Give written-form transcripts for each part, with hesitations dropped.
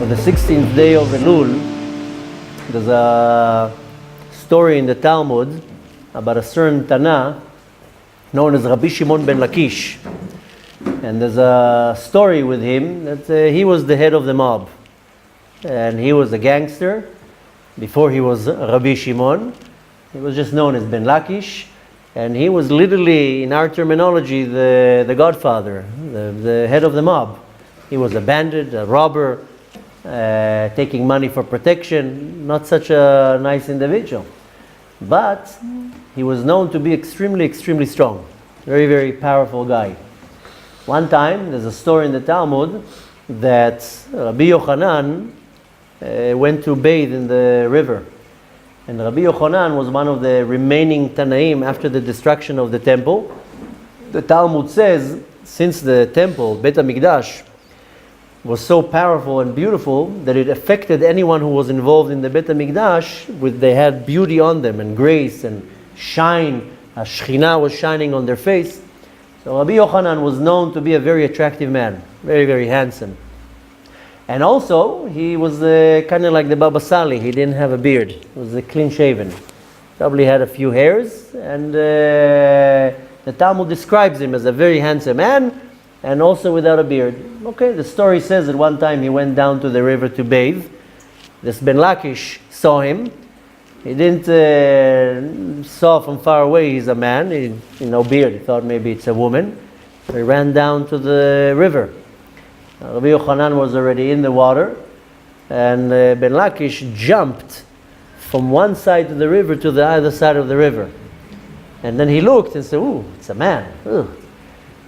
On the 16th day of Elul, there's a story in the Talmud about a certain Tana known as Rabbi Shimon ben Lakish. And there's a story with him that he was the head of the mob. And he was a gangster. Before he was Rabbi Shimon, he was just known as Ben Lakish. And he was literally, in our terminology, the godfather, the head of the mob. He was a bandit, a robber, taking money for protection, not such a nice individual. But he was known to be extremely, extremely strong. Very, very powerful guy. One time, there's a story in the Talmud that Rabbi Yochanan went to bathe in the river. And Rabbi Yochanan was one of the remaining Tanaim after the destruction of the temple. The Talmud says, since the temple, Beit HaMikdash, was so powerful and beautiful that it affected anyone who was involved in the Beit HaMikdash. They had beauty on them and grace and shine. A Shekhinah was shining on their face. So Rabbi Yochanan was known to be a very attractive man, very, very handsome. And also, he was kind of like the Baba Sali. He didn't have a beard. He was clean shaven. Probably had a few hairs. And the Talmud describes him as a very handsome man and also without a beard. Okay, the story says that one time he went down to the river to bathe. This Ben Lakish saw him. He didn't saw from far away he's a man. He no beard. He thought maybe it's a woman. So he ran down to the river. Rabbi Yochanan was already in the water, and Ben Lakish jumped from one side of the river to the other side of the river. And then he looked and said, "Ooh, it's a man." Ooh.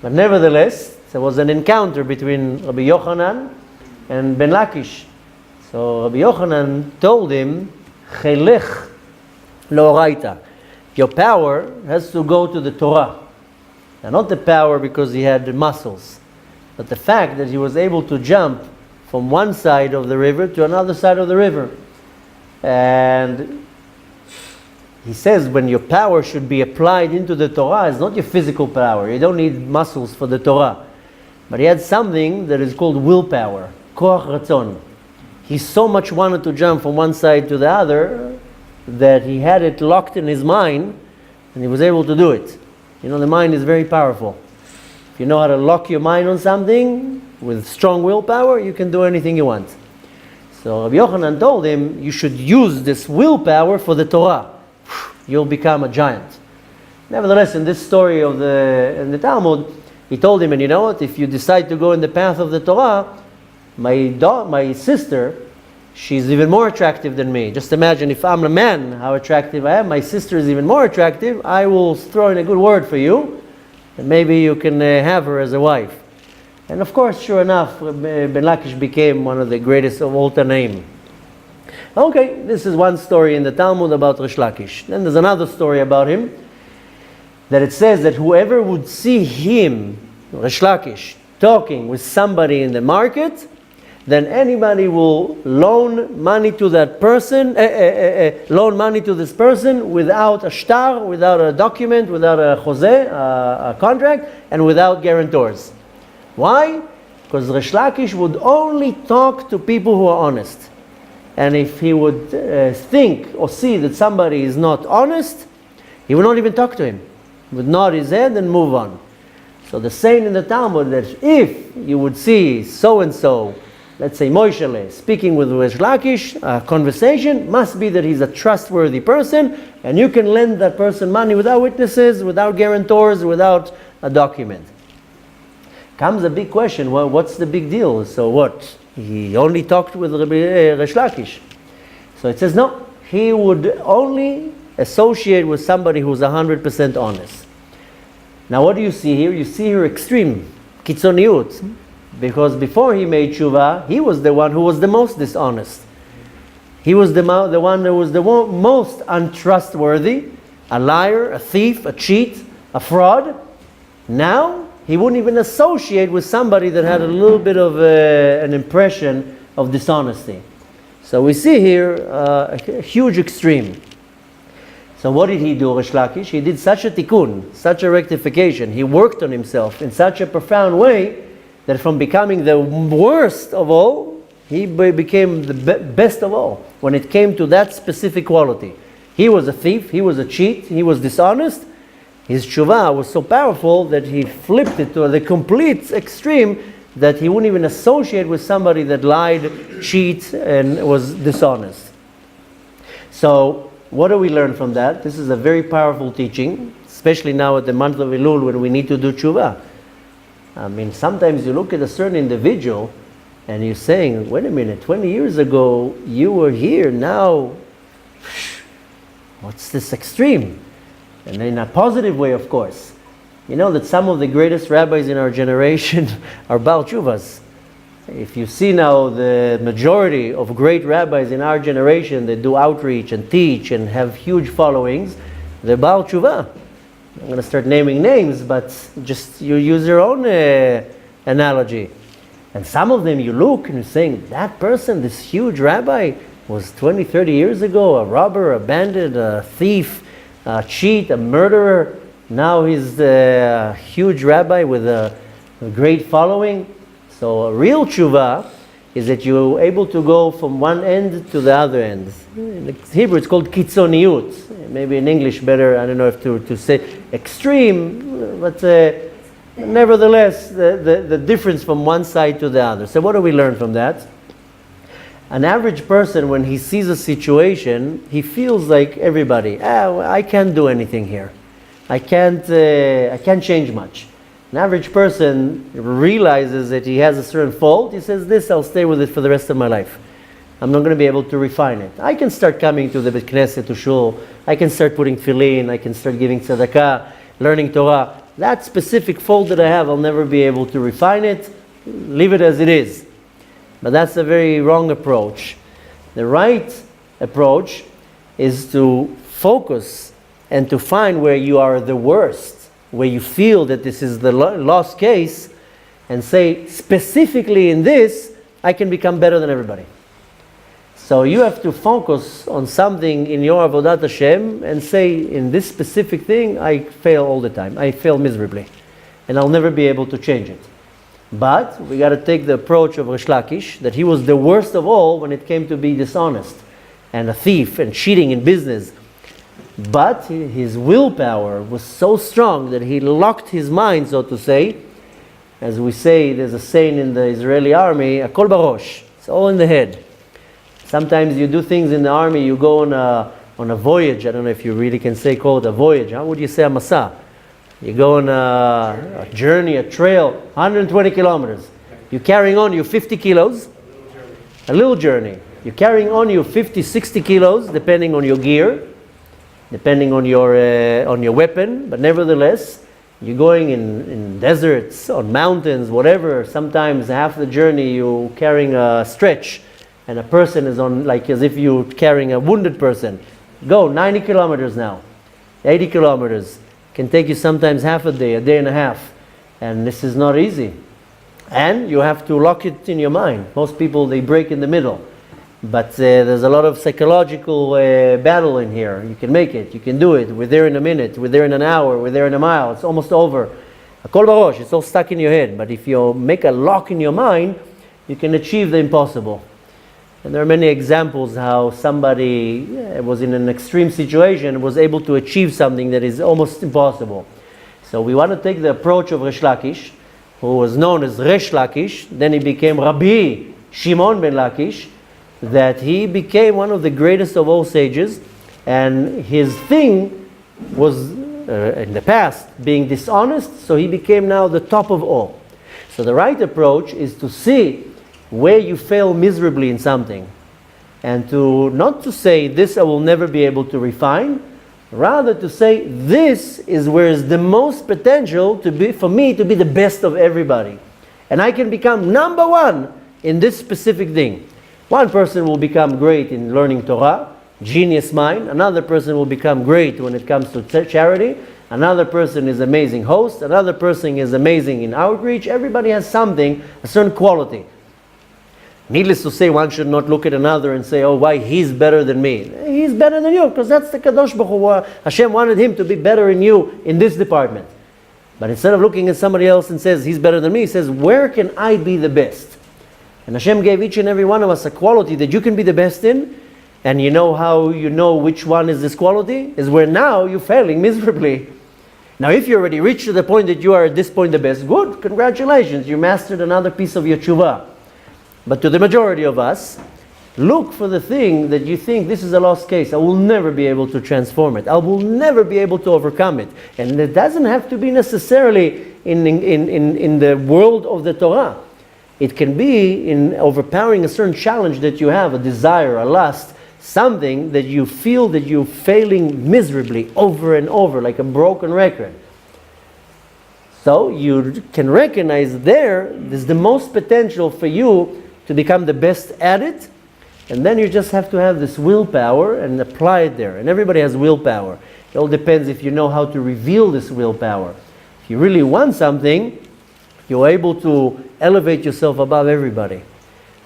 But nevertheless, there was an encounter between Rabbi Yochanan and Ben Lakish. So Rabbi Yochanan told him, "Chelech lo'oraita." Your power has to go to the Torah. And not the power because he had the muscles, but the fact that he was able to jump from one side of the river to another side of the river. And he says when your power should be applied into the Torah, it's not your physical power. You don't need muscles for the Torah. But he had something that is called willpower, koach ratzon. He so much wanted to jump from one side to the other that he had it locked in his mind and he was able to do it. You know, the mind is very powerful. If you know how to lock your mind on something with strong willpower, you can do anything you want. So Rabbi Yochanan told him, you should use this willpower for the Torah. You'll become a giant. Nevertheless, in this story in the Talmud, he told him, and you know what, if you decide to go in the path of the Torah, my sister, she's even more attractive than me. Just imagine if I'm a man, how attractive I am. My sister is even more attractive. I will throw in a good word for you. And maybe you can have her as a wife. And of course, sure enough, Ben Lakish became one of the greatest of all Tanaim. Okay, this is one story in the Talmud about Rish Lakish. Then there's another story about him, that it says that whoever would see him, Rish Lakish, talking with somebody in the market, then anybody will loan money to that person, loan money to this person without a shtar, without a document, without a chozeh, a contract, and without guarantors. Why? Because Rish Lakish would only talk to people who are honest. And if he would think or see that somebody is not honest, he would not even talk to him. He would nod his head and move on. So the saying in the Talmud that if you would see so-and-so, let's say Moishele, speaking with Rish Lakish, a conversation must be that he's a trustworthy person, and you can lend that person money without witnesses, without guarantors, without a document. Comes a big question, well, what's the big deal? So what? He only talked with Rish Lakish. So it says, no, he would only associate with somebody who's 100% honest. Now what do you see here? You see here extreme, kitzoniut. Because before he made Teshuvah, he was the one who was the most dishonest. He was the one that was the most untrustworthy, a liar, a thief, a cheat, a fraud. Now, he wouldn't even associate with somebody that had a little bit of an impression of dishonesty. So we see here a huge extreme. So what did he do, Rish Lakish? He did such a tikkun, such a rectification. He worked on himself in such a profound way that from becoming the worst of all, He became the best of all when it came to that specific quality. He was a thief, he was a cheat, he was dishonest. His teshuvah was so powerful that he flipped it to the complete extreme that he wouldn't even associate with somebody that lied, cheat, and was dishonest. So, what do we learn from that? This is a very powerful teaching, especially now at the month of Elul when we need to do teshuvah. I mean, sometimes you look at a certain individual and you're saying, wait a minute, 20 years ago you were here, now what's this extreme? And in a positive way, of course. You know that some of the greatest rabbis in our generation are Baal Teshuvahs. If you see now the majority of great rabbis in our generation that do outreach and teach and have huge followings, they're Baal Teshuvah. I'm going to start naming names, but just you use your own analogy. And some of them you look and you're saying, that person, this huge rabbi, was 20, 30 years ago a robber, a bandit, a thief, a cheat, a murderer. Now he's a huge rabbi with a great following. So a real teshuvah is that you're able to go from one end to the other end. In Hebrew it's called kitzoniyut. Maybe in English better, I don't know if to say extreme, but nevertheless the difference from one side to the other. So what do we learn from that? An average person, when he sees a situation, he feels like everybody. I can't do anything here. I can't change much. An average person realizes that he has a certain fault. He says, this, I'll stay with it for the rest of my life. I'm not going to be able to refine it. I can start coming to the Bet Knesset, to shul. I can start putting tefillin. I can start giving tzedakah, learning Torah. That specific fault that I have, I'll never be able to refine it. Leave it as it is. But that's a very wrong approach. The right approach is to focus and to find where you are the worst, where you feel that this is the lost case, and say, specifically in this, I can become better than everybody. So you have to focus on something in your Avodat Hashem and say, in this specific thing, I fail all the time. I fail miserably. And I'll never be able to change it. But we got to take the approach of Rish Lakish, that he was the worst of all when it came to be dishonest and a thief and cheating in business. But his willpower was so strong that he locked his mind, so to say. As we say, there's a saying in the Israeli army, Akol barosh. It's all in the head. Sometimes you do things in the army, you go on a voyage. I don't know if you really can call it a voyage. How would you say a masa? You go on a journey, a trail, 120 kilometers. You're carrying on you 50 kilos. A little journey. You're carrying on you 50, 60 kilos, depending on your gear, depending on your weapon. But nevertheless, you're going in deserts, on mountains, whatever. Sometimes half the journey you're carrying a stretch, and a person is on, like as if you're carrying a wounded person. Go 90 kilometers now, 80 kilometers. Can take you sometimes half a day and a half. And this is not easy. And you have to lock it in your mind. Most people, they break in the middle. But there's a lot of psychological battle in here. You can make it. You can do it. We're there in a minute. We're there in an hour. We're there in a mile. It's almost over. Akol barosh. It's all stuck in your head. But if you make a lock in your mind, you can achieve the impossible. And there are many examples how somebody was in an extreme situation and was able to achieve something that is almost impossible. So we want to take the approach of Rish Lakish, who was known as Resh Lakish. Then he became Rabbi Shimon ben Lakish, that he became one of the greatest of all sages. And his thing was, in the past, being dishonest, so he became now the top of all. So the right approach is to see where you fail miserably in something, and to not to say this I will never be able to refine, rather to say this is where is the most potential to be for me to be the best of everybody, and I can become number one in this specific thing. One person will become great in learning Torah, genius mind. Another person will become great when it comes to charity. Another person is amazing host. Another person is amazing in outreach. Everybody has something, a certain quality. Needless to say, one should not look at another and say, oh, why he's better than me. He's better than you, because that's the Kadosh Baruch Hu. Hashem wanted him to be better in you in this department. But instead of looking at somebody else and says, he's better than me, he says, where can I be the best? And Hashem gave each and every one of us a quality that you can be the best in. And you know how you know which one is this quality? Is where now you're failing miserably. Now if you already reached to the point that you are at this point the best, good, congratulations, you mastered another piece of your teshuvah. But to the majority of us, look for the thing that you think, this is a lost case, I will never be able to transform it, I will never be able to overcome it. And it doesn't have to be necessarily in the world of the Torah. It can be in overpowering a certain challenge that you have, a desire, a lust, something that you feel that you're failing miserably over and over, like a broken record. So you can recognize there's the most potential for you to become the best at it, and then you just have to have this willpower and apply it there. And everybody has willpower. It all depends if you know how to reveal this willpower. If you really want something, you're able to elevate yourself above everybody.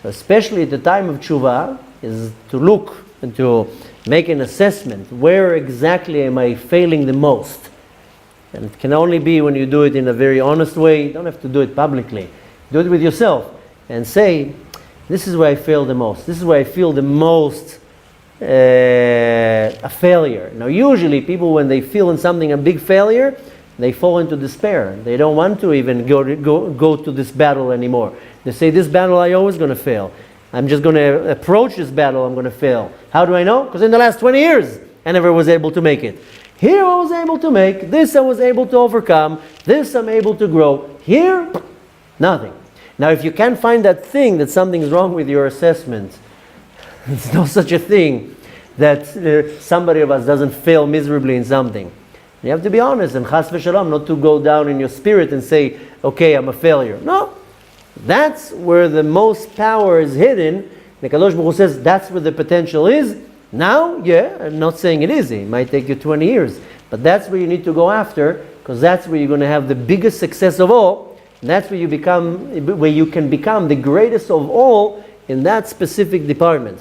Especially at the time of teshuvah, is to look and to make an assessment. Where exactly am I failing the most? And it can only be when you do it in a very honest way. You don't have to do it publicly. Do it with yourself and say, this is where I fail the most. This is where I feel the most a failure. Now usually people, when they feel in something a big failure, they fall into despair. They don't want to even go to this battle anymore. They say, this battle I'm always going to fail. I'm just going to approach this battle, I'm going to fail. How do I know? Because in the last 20 years, I never was able to make it. Here I was able to make, this I was able to overcome, this I'm able to grow. Here, nothing. Now if you can't find that thing, that something's wrong with your assessment, there's no such a thing that somebody of us doesn't fail miserably in something. You have to be honest, and chas v'shalom, not to go down in your spirit and say, okay, I'm a failure. No. That's where the most power is hidden. The Kadosh Baruch Hu says that's where the potential is. Now, yeah, I'm not saying it easy. It might take you 20 years. But that's where you need to go after, because that's where you're going to have the biggest success of all. And that's where you can become the greatest of all in that specific department.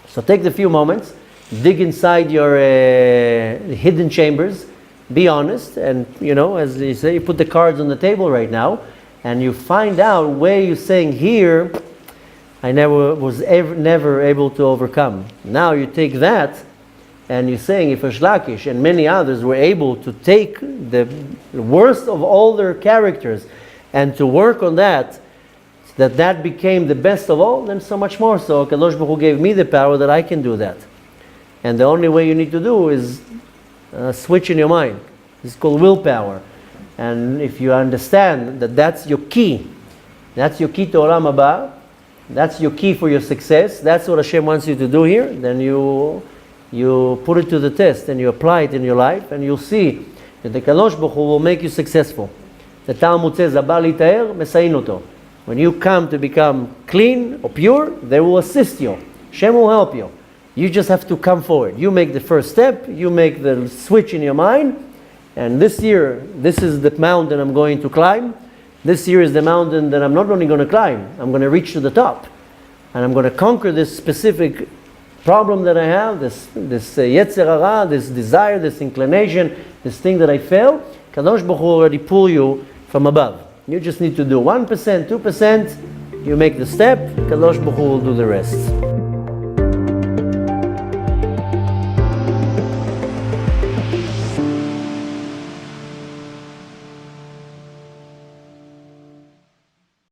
So take the few moments, dig inside your hidden chambers, be honest, and as you say, you put the cards on the table right now, and you find out where you're saying, here I never able to overcome. Now you take that and you're saying, if Reish Lakish and many others were able to take the worst of all their characters and to work on that became the best of all, then so much more so Kadosh Baruch Hu gave me the power that I can do that. And the only way you need to do is switch in your mind. It's called willpower. And if you understand that that's your key to Olam Haba, that's your key for your success, that's what Hashem wants you to do here, then you put it to the test and you apply it in your life, and you'll see that the Kadosh Baruch Hu will make you successful. The Talmud says, "Haba litaer mesayin oto." When you come to become clean or pure, they will assist you. Hashem will help you. You just have to come forward. You make the first step, you make the switch in your mind, and this year, this is the mountain I'm going to climb. This year is the mountain that I'm not only going to climb, I'm going to reach to the top. And I'm going to conquer this specific problem that I have, this yetzer hara, this desire, this inclination, this thing that I fail. Kadosh Baruch Hu already pull you from above. You just need to do 1%, 2%, you make the step, Kadosh Baruch Hu will do the rest.